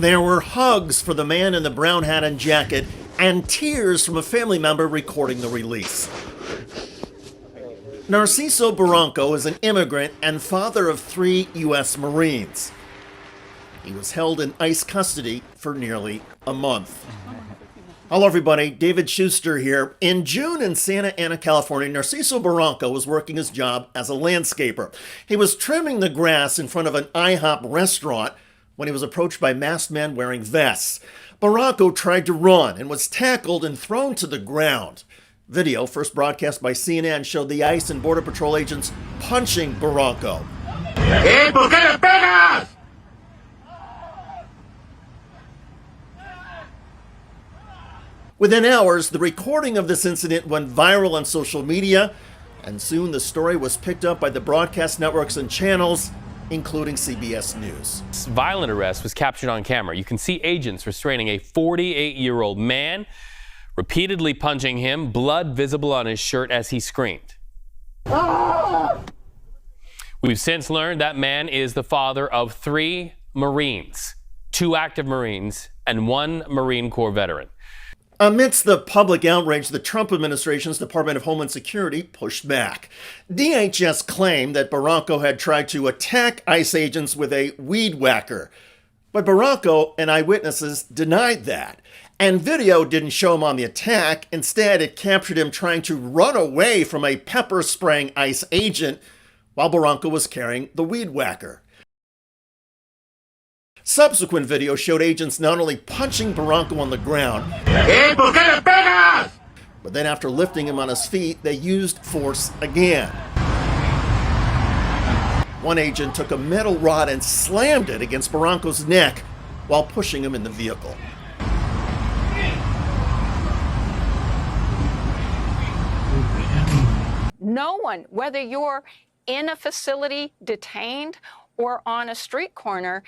There were hugs for the man in the brown hat and jacket and tears from a family member recording the release. Narcisco Barranco is an immigrant and father of 3 U.S. Marines. He was held in ICE custody for nearly a month. Hello everybody, David Shuster here. In June in Santa Ana, California, Narcisco Barranco was working his job as a landscaper. He was trimming the grass in front of an IHOP restaurant when he was approached by masked men wearing vests. Barranco tried to run and was tackled and thrown to the ground. Video, first broadcast by CNN, showed the ICE and Border Patrol agents punching Barranco. ¿Y por qué le pegas? Within hours, the recording of this incident went viral on social media, and soon the story was picked up by the broadcast networks and channels, including CBS News. This violent arrest was captured on camera. You can see agents restraining a 48-year-old man, repeatedly punching him, blood visible on his shirt as he screamed. We've since learned that man is the father of 3 Marines, 2 active Marines, and 1 Marine Corps veteran. Amidst the public outrage, the Trump administration's Department of Homeland Security pushed back. DHS claimed that Barranco had tried to attack ICE agents with a weed whacker. But Barranco and eyewitnesses denied that. And video didn't show him on the attack. Instead, it captured him trying to run away from a pepper-spraying ICE agent while Barranco was carrying the weed whacker. Subsequent video showed agents not only punching Barranco on the ground, ¿Y por qué le pegas? but then after lifting him on his feet, they used force again. One agent took a metal rod and slammed it against Barranco's neck while pushing him in the vehicle. No one, whether you're in a facility detained or on a street corner,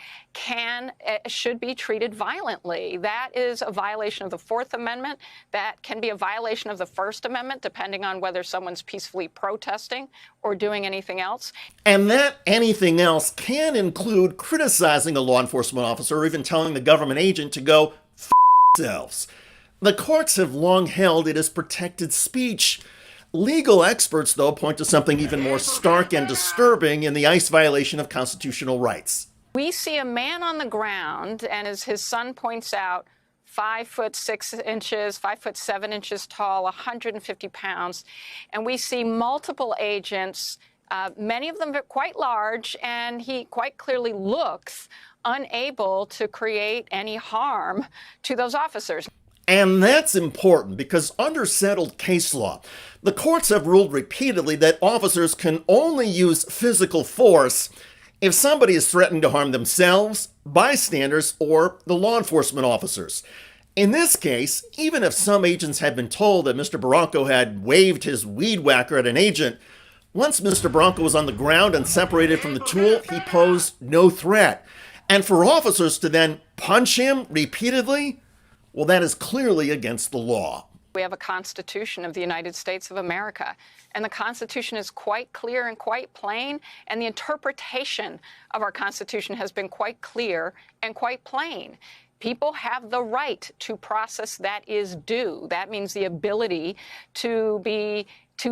should be treated violently. That is a violation of the Fourth Amendment. That can be a violation of the First Amendment, depending on whether someone's peacefully protesting or doing anything else. And that anything else can include criticizing a law enforcement officer or even telling the government agent to go f themselves. The courts have long held it as protected speech. Legal experts, though, point to something even more stark and disturbing in the ICE violation of constitutional rights. We see a man on the ground, and as his son points out, 5'6", 5'7" tall, 150 pounds, and we see multiple agents, many of them are quite large, and he quite clearly looks unable to create any harm to those officers. And that's important because under settled case law, the courts have ruled repeatedly that officers can only use physical force if somebody is threatening to harm themselves, bystanders, or the law enforcement officers. In this case, even if some agents had been told that Mr. Barranco had waved his weed whacker at an agent, once Mr. Barranco was on the ground and separated from the tool, he posed no threat. And for officers to then punch him repeatedly, well, that is clearly against the law. We have a Constitution of the United States of America, and the Constitution is quite clear and quite plain, and the interpretation of our Constitution has been quite clear and quite plain. People have the right to process that is due. That means the ability to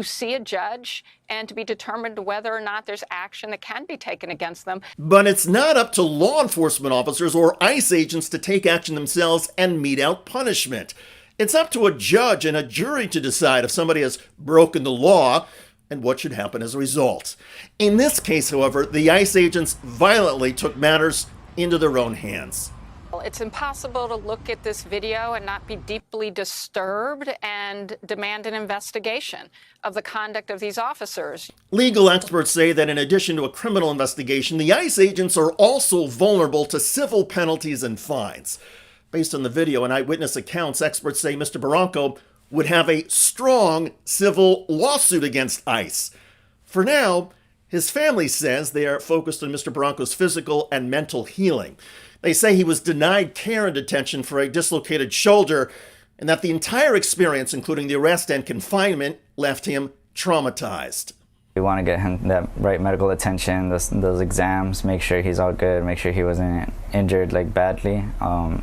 see a judge and to be determined whether or not there's action that can be taken against them. But it's not up to law enforcement officers or ICE agents to take action themselves and mete out punishment. It's up to a judge and a jury to decide if somebody has broken the law and what should happen as a result. In this case, however, the ICE agents violently took matters into their own hands. It's impossible to look at this video and not be deeply disturbed and demand an investigation of the conduct of these officers. Legal experts say that in addition to a criminal investigation, the ICE agents are also vulnerable to civil penalties and fines. Based on the video and eyewitness accounts, experts say Mr. Barranco would have a strong civil lawsuit against ICE. For now, his family says they are focused on Mr. Barranco's physical and mental healing. They say he was denied care and detention for a dislocated shoulder, and that the entire experience, including the arrest and confinement, left him traumatized. We want to get him that right medical attention, those exams, make sure he's all good, make sure he wasn't injured like badly,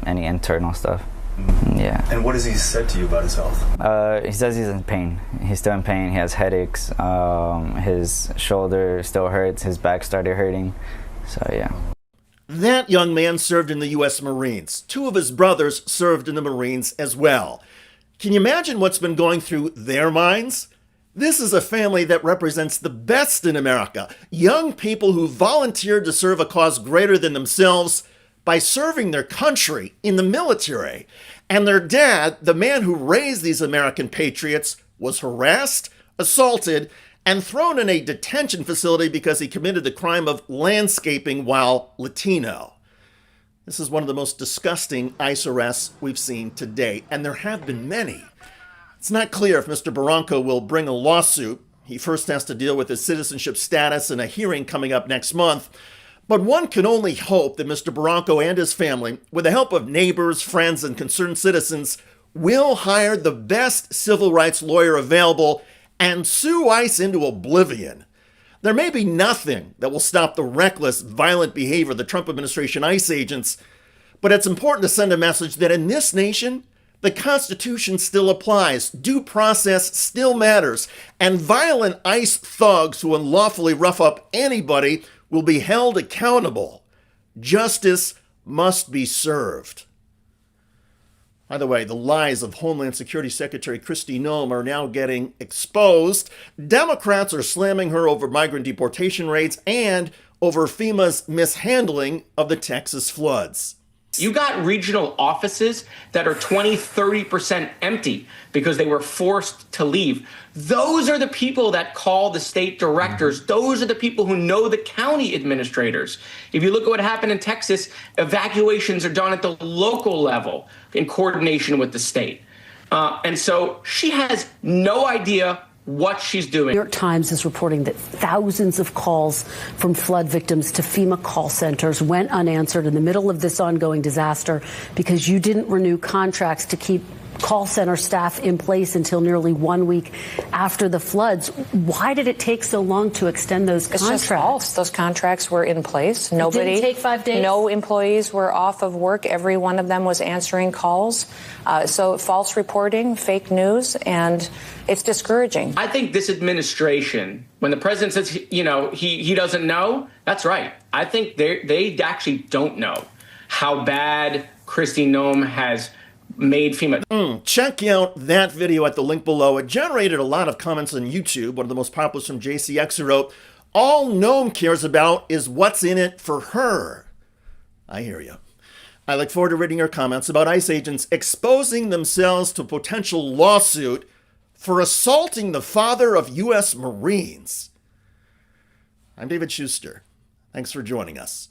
any internal stuff. Yeah. And what has he said to you about his health? He says he's in pain. He's still in pain. He has headaches. His shoulder still hurts. His back started hurting. So yeah. That young man served in the U.S. Marines. 2 of his brothers served in the Marines as well. Can you imagine what's been going through their minds? This is a family that represents the best in America. Young people who volunteered to serve a cause greater than themselves by serving their country in the military. And their dad, the man who raised these American patriots, was harassed, assaulted, and thrown in a detention facility because he committed the crime of landscaping while Latino. This is one of the most disgusting ICE arrests we've seen to date, and there have been many. It's not clear if Mr. Barranco will bring a lawsuit. He first has to deal with his citizenship status in a hearing coming up next month. But one can only hope that Mr. Barranco and his family, with the help of neighbors, friends, and concerned citizens, will hire the best civil rights lawyer available and sue ICE into oblivion. There may be nothing that will stop the reckless, violent behavior of the Trump administration ICE agents, but it's important to send a message that in this nation, the Constitution still applies, due process still matters, and violent ICE thugs who unlawfully rough up anybody will be held accountable. Justice must be served. By the way, the lies of Homeland Security Secretary Kristi Noem are now getting exposed. Democrats are slamming her over migrant deportation rates and over FEMA's mishandling of the Texas floods. You got regional offices that are 20, 30% empty because they were forced to leave. Those are the people that call the state directors. Those are the people who know the county administrators. If you look at what happened in Texas, evacuations are done at the local level in coordination with the state. And so she has no idea what she's doing. The New York Times is reporting that thousands of calls from flood victims to FEMA call centers went unanswered in the middle of this ongoing disaster because you didn't renew contracts to keep call center staff in place until nearly 1 week after the floods. Why did it take so long to extend those contracts? It's just false. Those contracts were in place. Nobody, it didn't take 5 days? No employees were off of work. Every one of them was answering calls. So false reporting, fake news, and it's discouraging. I think this administration, when the president says, he doesn't know, that's right. I think they actually don't know how bad Kristi Noem has made FEMA. Check out that video at the link below. It generated a lot of comments on YouTube. One of the most popular from JCX, who wrote, "All Noem cares about is what's in it for her." I hear you. I look forward to reading your comments about ICE agents exposing themselves to a potential lawsuit for assaulting the father of U.S. Marines. I'm David Shuster. Thanks for joining us.